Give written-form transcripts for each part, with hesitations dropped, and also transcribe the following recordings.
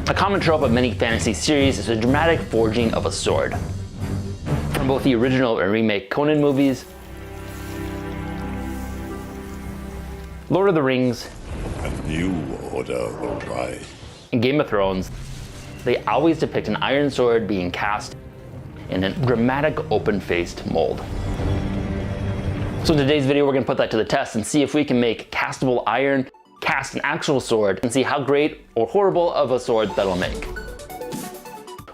A common trope of many fantasy series is the dramatic forging of a sword. From both the original and remake Conan movies, Lord of the Rings, A new order will rise. and Game of Thrones, they always depict an iron sword being cast in a dramatic open-faced mold. So in today's video, we're gonna put that to the test and see if we can make castable iron cast an actual sword and see how great or horrible of a sword that'll make.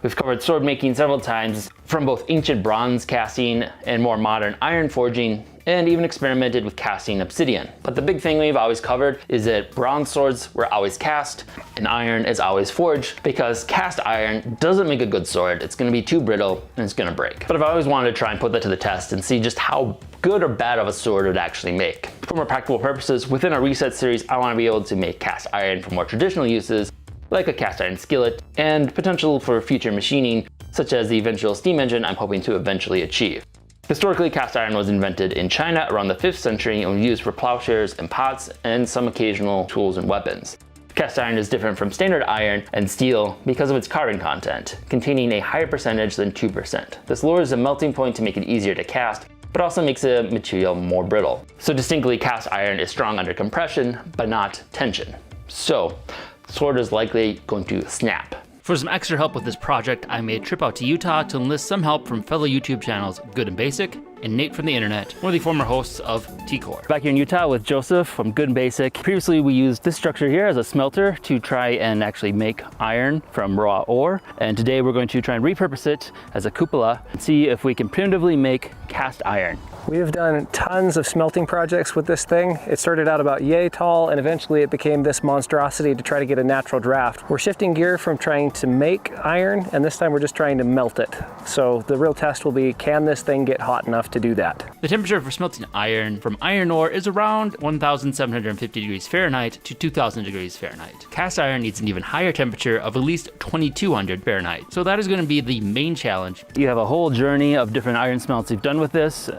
We've covered sword making several times, from both ancient bronze casting and more modern iron forging, and even experimented with casting obsidian. But the big thing we've always covered is that bronze swords were always cast and iron is always forged, because cast iron doesn't make a good sword. It's gonna be too brittle and it's gonna break. But I've always wanted to try and put that to the test and see just how good or bad of a sword it would actually make. For more practical purposes, within our reset series, I wanna be able to make cast iron for more traditional uses, like a cast iron skillet, and potential for future machining, such as the eventual steam engine I'm hoping to eventually achieve. Historically, cast iron was invented in China around the 5th century and was used for plowshares and pots and some occasional tools and weapons. Cast iron is different from standard iron and steel because of its carbon content, containing a higher percentage than 2%. This lowers the melting point to make it easier to cast, but also makes the material more brittle. So distinctly, cast iron is strong under compression, but not tension. So, the sword is likely going to snap. For some extra help with this project, I made a trip out to Utah to enlist some help from fellow YouTube channels Good and Basic and Nate from the Internet, one of the former hosts of T-Core. Back here in Utah with Joseph from Good and Basic. Previously, we used this structure here as a smelter to try and actually make iron from raw ore. And today we're going to try and repurpose it as a cupola and see if we can primitively make cast iron. We have done tons of smelting projects with this thing. It started out about yay tall, and eventually it became this monstrosity to try to get a natural draft. We're shifting gear from trying to make iron, and this time we're just trying to melt it. So the real test will be, can this thing get hot enough to do that? The temperature for smelting iron from iron ore is around 1,750 degrees Fahrenheit to 2,000 degrees Fahrenheit. Cast iron needs an even higher temperature of at least 2,200 Fahrenheit. So that is going to be the main challenge. You have a whole journey of different iron smelts you've done with this.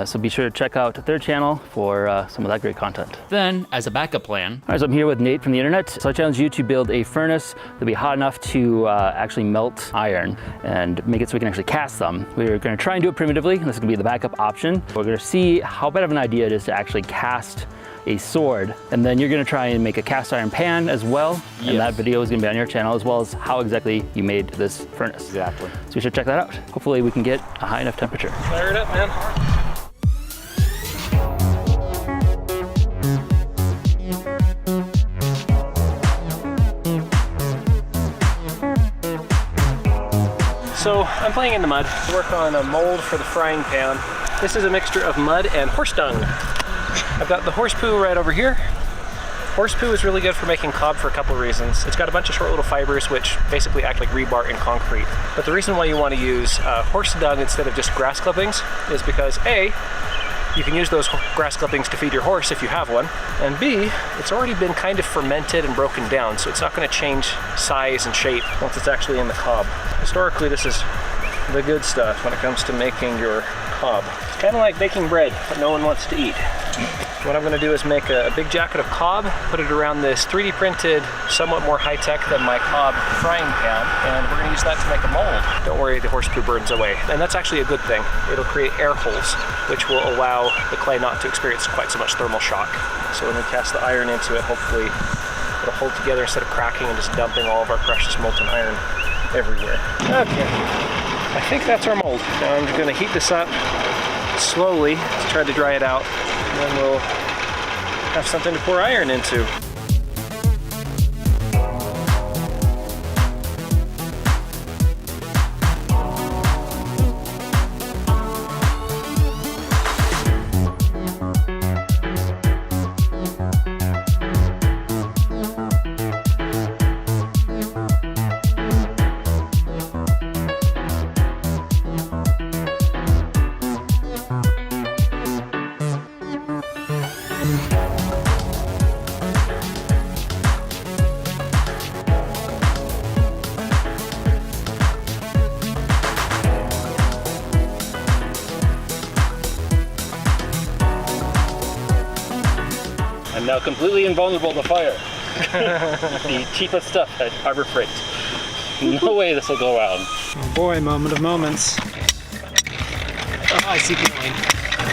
So be sure to check out their channel for some of that great content. Then, as a backup plan, all right, so I'm here with Nate from the Internet. So I challenge you to build a furnace that'll be hot enough to actually melt iron and make it so we can actually cast them. We're gonna try and do it primitively, and this is gonna be the backup option. We're gonna see how bad of an idea it is to actually cast a sword, and then you're gonna try and make a cast iron pan as well. Yes. And that video is gonna be on your channel, as well as how exactly you made this furnace. Exactly. So we should check that out. Hopefully we can get a high enough temperature. Fire it up, man. So I'm playing in the mud to work on a mold for the frying pan. This is a mixture of mud and horse dung. I've got the horse poo right over here. Horse poo is really good for making cob for a couple of reasons. It's got a bunch of short little fibers which basically act like rebar in concrete. But the reason why you want to use horse dung instead of just grass clippings is because A, you can use those grass clippings to feed your horse if you have one, and B, it's already been kind of fermented and broken down, so it's not going to change size and shape once it's actually in the cob. Historically, this is the good stuff when it comes to making your cob. It's kind of like baking bread that no one wants to eat. What I'm going to do is make a big jacket of cob, put it around this 3D printed, somewhat more high-tech than my cob frying pan, and we're going to use that to make a mold. Don't worry, the horse poo burns away. And that's actually a good thing. It'll create air holes, which will allow the clay not to experience quite so much thermal shock. So when we cast the iron into it, hopefully it'll hold together instead of cracking and just dumping all of our precious molten iron everywhere. Okay, I think that's our mold. Now I'm just going to heat this up slowly to try to dry it out, and then we'll have something to pour iron into. I'm now completely invulnerable to fire. The cheapest stuff at Harbor Freight. No way this will go around. Oh boy, moment of moments. Oh, I see going.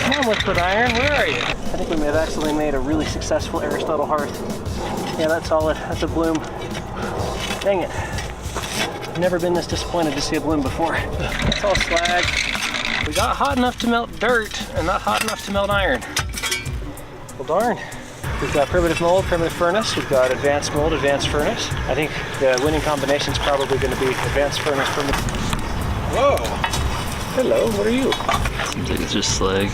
Come on, liquid iron, where are you? I think we may have accidentally made a really successful Aristotle hearth. Yeah, that's solid. That's a bloom. Dang it. I've never been this disappointed to see a bloom before. It's all slag. We got hot enough to melt dirt and not hot enough to melt iron. Well, darn. We've got primitive mold, primitive furnace. We've got advanced mold, advanced furnace. I think the winning combination is probably going to be advanced furnace, primitive. Whoa. Hello, what are you? Seems like it's just slag.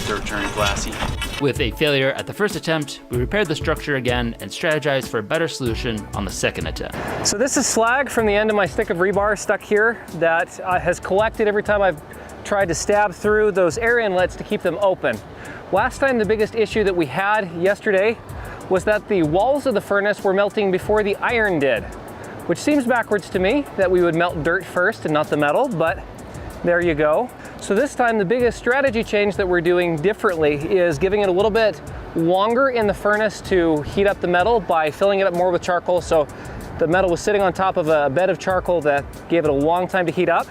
Dirt turned glassy. With a failure at the first attempt, we repaired the structure again and strategized for a better solution on the second attempt. So this is slag from the end of my stick of rebar stuck here that has collected every time I've tried to stab through those air inlets to keep them open. Last time the biggest issue that we had yesterday was that the walls of the furnace were melting before the iron did, which seems backwards to me, that we would melt dirt first and not the metal, but there you go. So this time the biggest strategy change that we're doing differently is giving it a little bit longer in the furnace to heat up the metal by filling it up more with charcoal. So the metal was sitting on top of a bed of charcoal that gave it a long time to heat up.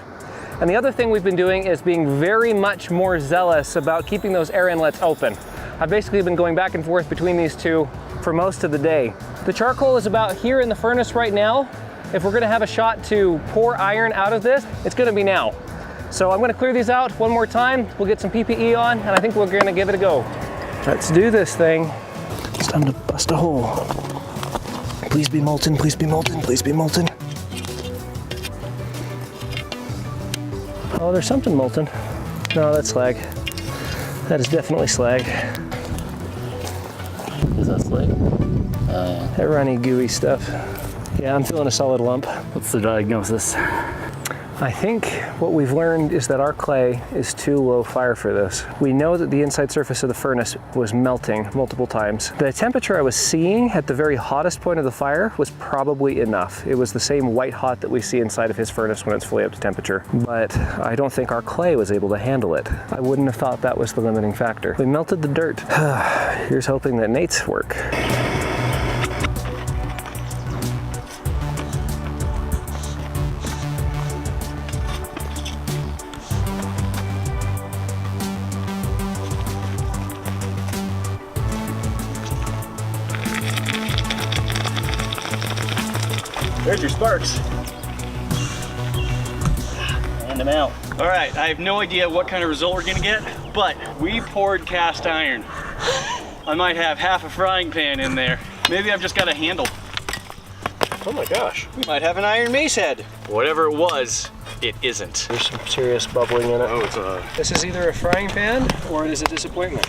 And the other thing we've been doing is being very much more zealous about keeping those air inlets open. I've basically been going back and forth between these two for most of the day. The charcoal is about here in the furnace right now. If we're gonna have a shot to pour iron out of this, it's gonna be now. So I'm gonna clear these out one more time. We'll get some PPE on, and I think we're gonna give it a go. Let's do this thing. It's time to bust a hole. Please be molten, please be molten, please be molten. Oh, there's something molten. No, that's slag. That is definitely slag. Is that slag? That runny, gooey stuff. Yeah, I'm feeling a solid lump. What's the diagnosis? I think what we've learned is that our clay is too low fire for this. We know that the inside surface of the furnace was melting multiple times. The temperature I was seeing at the very hottest point of the fire was probably enough. It was the same white hot that we see inside of his furnace when it's fully up to temperature. But I don't think our clay was able to handle it. I wouldn't have thought that was the limiting factor. We melted the dirt. Here's hoping that Nate's work. There's your sparks. Hand them out. All right, I have no idea what kind of result we're gonna get, but we poured cast iron. I might have half a frying pan in there. Maybe I've just got a handle. Oh my gosh. We might have an iron mace head. Whatever it was, it isn't. There's some serious bubbling in it. Oh, it's a... This is either a frying pan or it is a disappointment.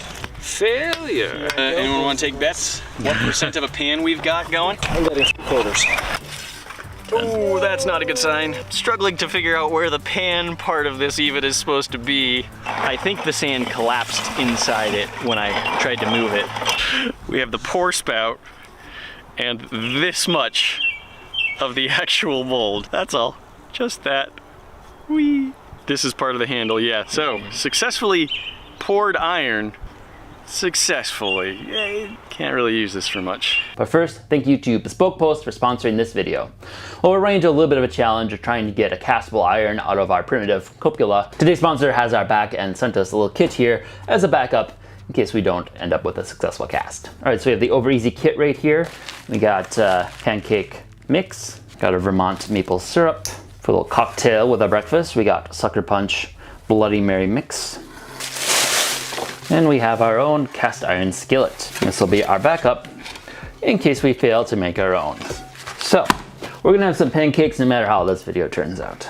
failure. Anyone want to take bets? What % of a pan we've got going? I'm betting 3/4. Oh, that's not a good sign. Struggling to figure out where the pan part of this even is supposed to be. I think the sand collapsed inside it when I tried to move it. We have the pour spout and this much of the actual mold. That's all. Just that. Whee! This is part of the handle, yeah. So, successfully poured iron. Successfully. Yay. Can't really use this for much. But first, thank you to Bespoke Post for sponsoring this video. Well, we're running into a little bit of a challenge of trying to get a castable iron out of our primitive copula. Today's sponsor has our back and sent us a little kit here as a backup in case we don't end up with a successful cast. All right, so we have the Over Easy kit right here. We got pancake mix, got a Vermont maple syrup for a little cocktail with our breakfast. We got Sucker Punch Bloody Mary mix. And we have our own cast iron skillet. This will be our backup in case we fail to make our own. So, we're gonna have some pancakes no matter how this video turns out.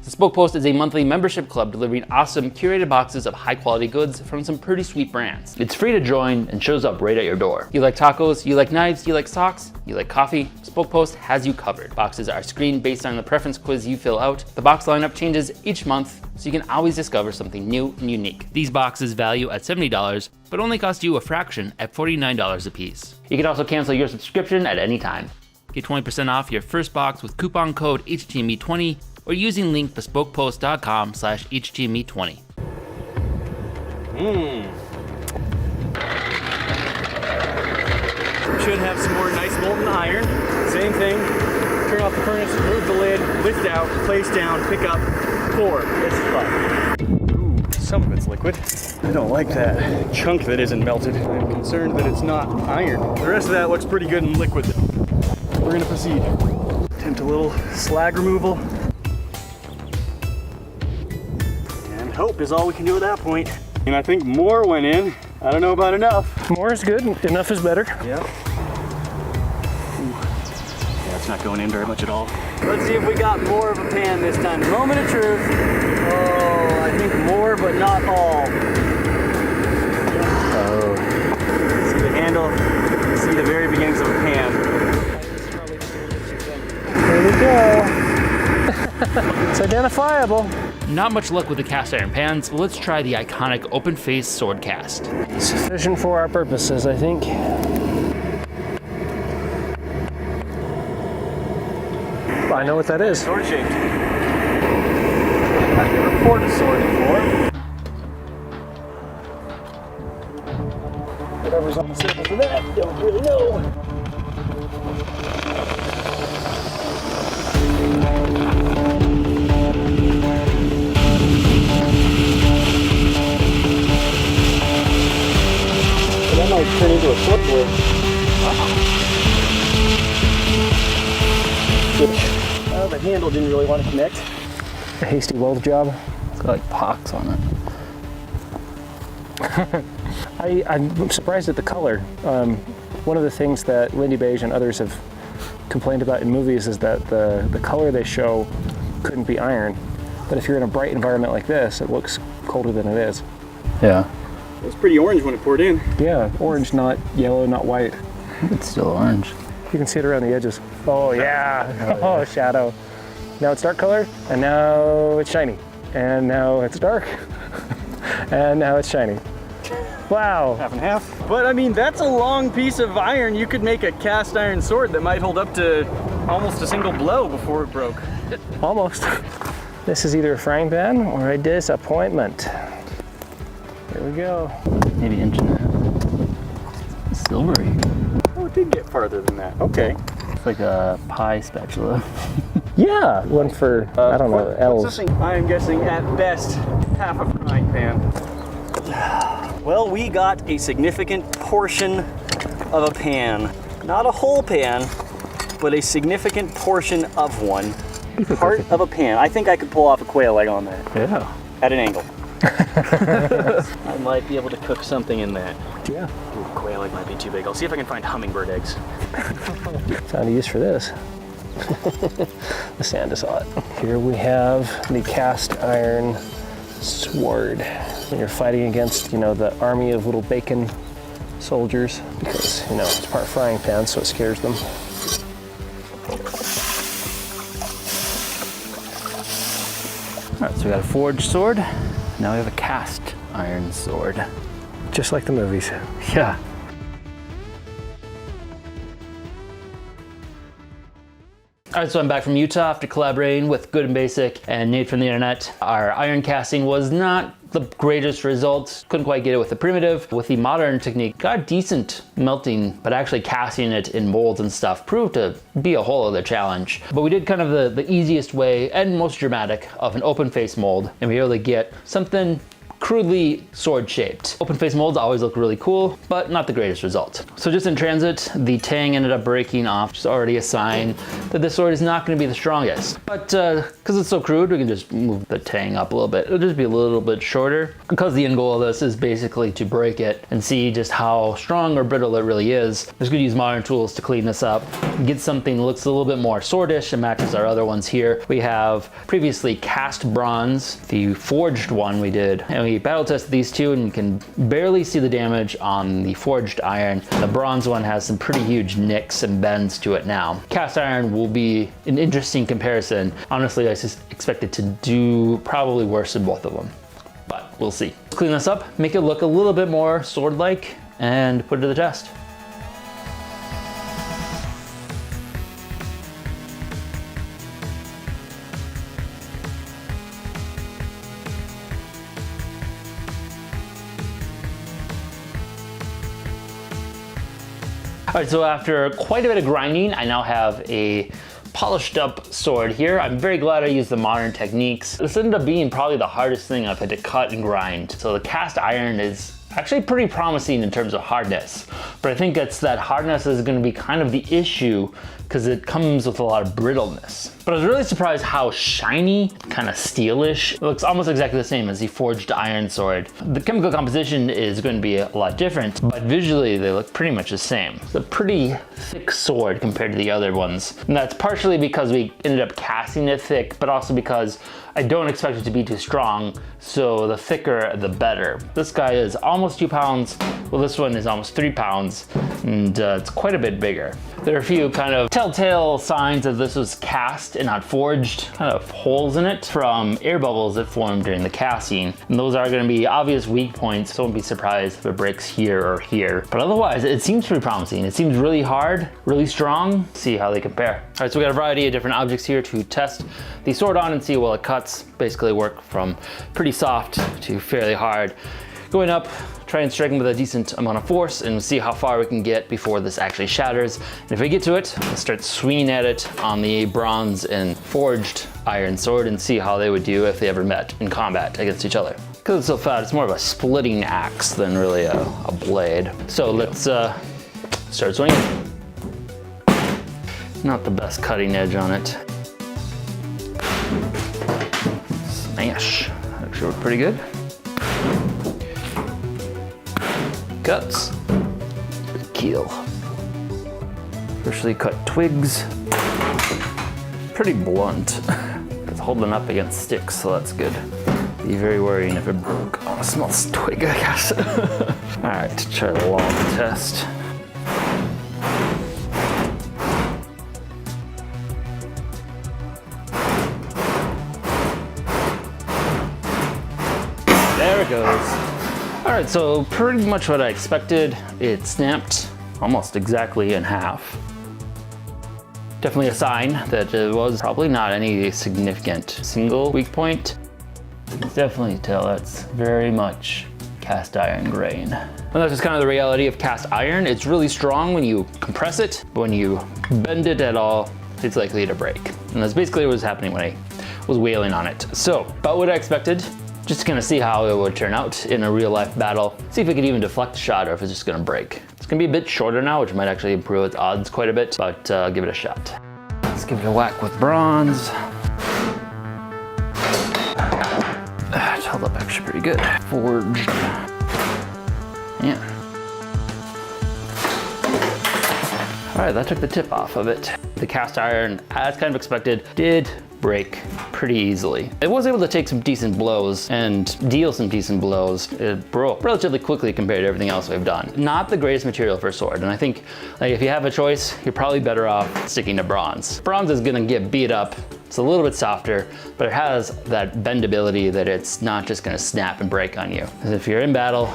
Bespoke Post is a monthly membership club delivering awesome curated boxes of high quality goods from some pretty sweet brands. It's free to join and shows up right at your door. You like tacos, you like knives, you like socks, you like coffee, Bespoke Post has you covered. Boxes are screened based on the preference quiz you fill out. The box lineup changes each month, so you can always discover something new and unique. These boxes value at $70, but only cost you a fraction at $49 a piece. You can also cancel your subscription at any time. Get 20% off your first box with coupon code HTME20 or using link bespokepost.com/HTME20. Should have some more nice molten iron. Same thing. turn off the furnace, remove the lid, lift out, place down, pick up, pour. This is fun. Ooh, some of it's liquid. I don't like that chunk that isn't melted. I'm concerned that it's not iron. The rest of that looks pretty good and liquid. We're gonna proceed. Attempt a little slag removal. And hope is all we can do at that point. And I think more went in. I don't know about enough. More is good, enough is better. Yeah. Yeah, it's not going in very much at all. Let's see if we got more of a pan this time. Moment of truth. Oh, I think more, but not all. Oh. See the handle, see the very beginnings of a pan. There we go. It's identifiable. Not much luck with the cast iron pans, but let's try the iconic open face sword cast. Sufficient for our purposes, I think. I know what that is. Sword shaped. I've never poured a sword before. Whatever's on the surface of that, don't really know. That might turn into a sword blade. The handle didn't really want to connect. A hasty weld job. It's got like pox on it. I'm surprised at the color. One of the things that Lindy Beige and others have complained about in movies is that the color they show couldn't be iron. But if you're in a bright environment like this, it looks colder than it is. Yeah. It was pretty orange when it poured in. Yeah, orange, not yellow, not white. It's still orange. You can see it around the edges. Oh yeah, oh shadow. Now it's dark color, and now it's shiny. And now it's dark, and now it's shiny. Wow. Half and half. But I mean, that's a long piece of iron. You could make a cast iron sword that might hold up to almost a single blow before it broke. Almost. This is either a frying pan or a disappointment. Here we go. Maybe inch and a half. Silvery. Oh, it did get farther than that. Okay. It's like a pie spatula. Yeah, one for, I don't know, elves. I'm guessing at best half a frying pan. Well, we got a significant portion of a pan. Not a whole pan, but a significant portion of one. Part of a pan. I think I could pull off a quail leg on that. Yeah. At an angle. I might be able to cook something in that. Yeah. Ooh, quail egg might be too big. I'll see if I can find hummingbird eggs. Found a use for this. The sand is hot. Here we have the cast iron sword. When you're fighting against, you know, the army of little bacon soldiers, because, you know, it's part frying pan, so it scares them. All right, so we got a forged sword. Now we have a cast iron sword. Just like the movies. Yeah. All right, so I'm back from Utah after collaborating with Good and Basic and Nate from the internet. Our iron casting was not the greatest results. Couldn't quite get it with the primitive. With the modern technique, got decent melting, but actually casting it in molds and stuff proved to be a whole other challenge. But we did kind of the easiest way and most dramatic of an open face mold, and we were able to get something crudely sword shaped. Open face molds always look really cool, but not the greatest result. So just in transit, the tang ended up breaking off, which is already a sign that this sword is not going to be the strongest. But because it's so crude, we can just move the tang up a little bit. It'll just be a little bit shorter, because the end goal of this is basically to break it and see just how strong or brittle it really is. I'm just going to use modern tools to clean this up, get something that looks a little bit more swordish and matches our other ones here. We have previously cast bronze, the forged one we did, and we battle tested these two, and you can barely see the damage on the forged iron. The bronze one has some pretty huge nicks and bends to it now. Cast iron will be an interesting comparison. Honestly, I expect it to do probably worse than both of them, but we'll see. Let's clean this up, make it look a little bit more sword-like, and put it to the test. All right, so after quite a bit of grinding, I now have a polished up sword here. I'm very glad I used the modern techniques. This ended up being probably the hardest thing I've had to cut and grind. So the cast iron is actually pretty promising in terms of hardness, but I think it's that hardness is going to be kind of the issue because it comes with a lot of brittleness. But I was really surprised how shiny, kind of steelish. It looks almost exactly the same as the forged iron sword. The chemical composition is going to be a lot different, but visually they look pretty much the same. It's a pretty thick sword compared to the other ones. And that's partially because we ended up casting it thick, but also because I don't expect it to be too strong, so the thicker the better. This guy is almost 2 pounds, well this one is almost 3 pounds, and it's quite a bit bigger. There are a few kind of telltale signs that this was cast and not forged, kind of holes in it from air bubbles that formed during the casting. And those are going to be obvious weak points, so don't be surprised if it breaks here or here. But otherwise, it seems pretty promising. It seems really hard, really strong. See how they compare. All right, so we got a variety of different objects here to test the sword on and see well it cuts. Basically work from pretty soft to fairly hard. Going up, try and strike him with a decent amount of force and see how far we can get before this actually shatters. And if we get to it, let's start swinging at it on the bronze and forged iron sword and see how they would do if they ever met in combat against each other. Because it's so fat, it's more of a splitting axe than really a blade. So let's start swinging. Not the best cutting edge on it. Smash. Actually worked pretty good. Cuts. Keel. Freshly cut twigs. Pretty blunt. It's holding up against sticks, so that's good. Be very worrying if it broke on a small twig, I guess. All right, try the long test. There it goes. All right, so pretty much what I expected. It snapped almost exactly in half. Definitely a sign that it was probably not any significant single weak point. Definitely tell that's very much cast iron grain. And that's just kind of the reality of cast iron. It's really strong when you compress it, but when you bend it at all, it's likely to break. And that's basically what was happening when I was whaling on it. So, about what I expected. Just gonna see how it would turn out in a real life battle. See if it could even deflect the shot or if it's just gonna break. It's gonna be a bit shorter now, which might actually improve its odds quite a bit, but give it a shot. Let's give it a whack with bronze. It held up actually pretty good. Forged. Yeah. All right, that took the tip off of it. The cast iron, as kind of expected, did break pretty easily. It was able to take some decent blows and deal some decent blows. It broke relatively quickly compared to everything else we've done. Not the greatest material for a sword, and I think like, if you have a choice, you're probably better off sticking to bronze. Bronze is gonna get beat up. It's a little bit softer, but it has that bendability that it's not just gonna snap and break on you. Because if you're in battle,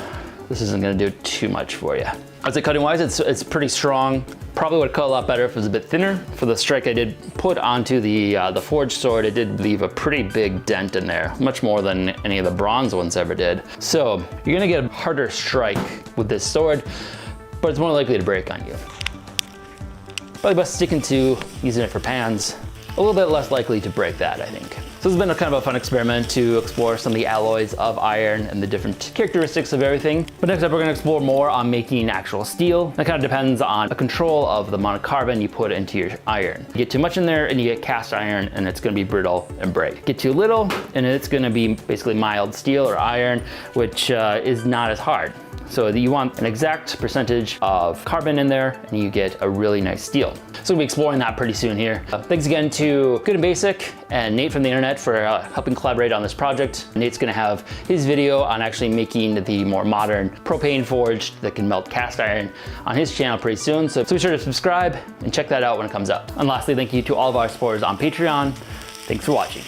this isn't gonna do too much for you. I'd say cutting wise, it's pretty strong. Probably would cut a lot better if it was a bit thinner. For the strike I did put onto the forged sword, it did leave a pretty big dent in there, much more than any of the bronze ones ever did. So you're gonna get a harder strike with this sword, but it's more likely to break on you. Probably best sticking to using it for pans. A little bit less likely to break that, I think. So this has been a kind of a fun experiment to explore some of the alloys of iron and the different characteristics of everything. But next up, we're gonna explore more on making actual steel. That kind of depends on the control of the amount of carbon you put into your iron. You get too much in there and you get cast iron and it's gonna be brittle and break. Get too little and it's gonna be basically mild steel or iron, which is not as hard. So you want an exact percentage of carbon in there and you get a really nice steel. So we'll be exploring that pretty soon here. Thanks again to Good and Basic and Nate from the internet for helping collaborate on this project. Nate's gonna have his video on actually making the more modern propane forged that can melt cast iron on his channel pretty soon. So be sure to subscribe and check that out when it comes up. And lastly, thank you to all of our supporters on Patreon. Thanks for watching.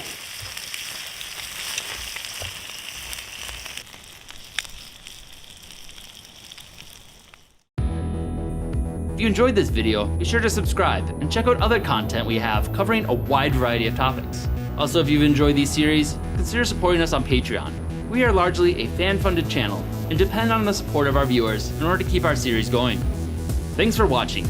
If you enjoyed this video, be sure to subscribe and check out other content we have covering a wide variety of topics. Also, if you've enjoyed these series, consider supporting us on Patreon. We are largely a fan-funded channel and depend on the support of our viewers in order to keep our series going. Thanks for watching.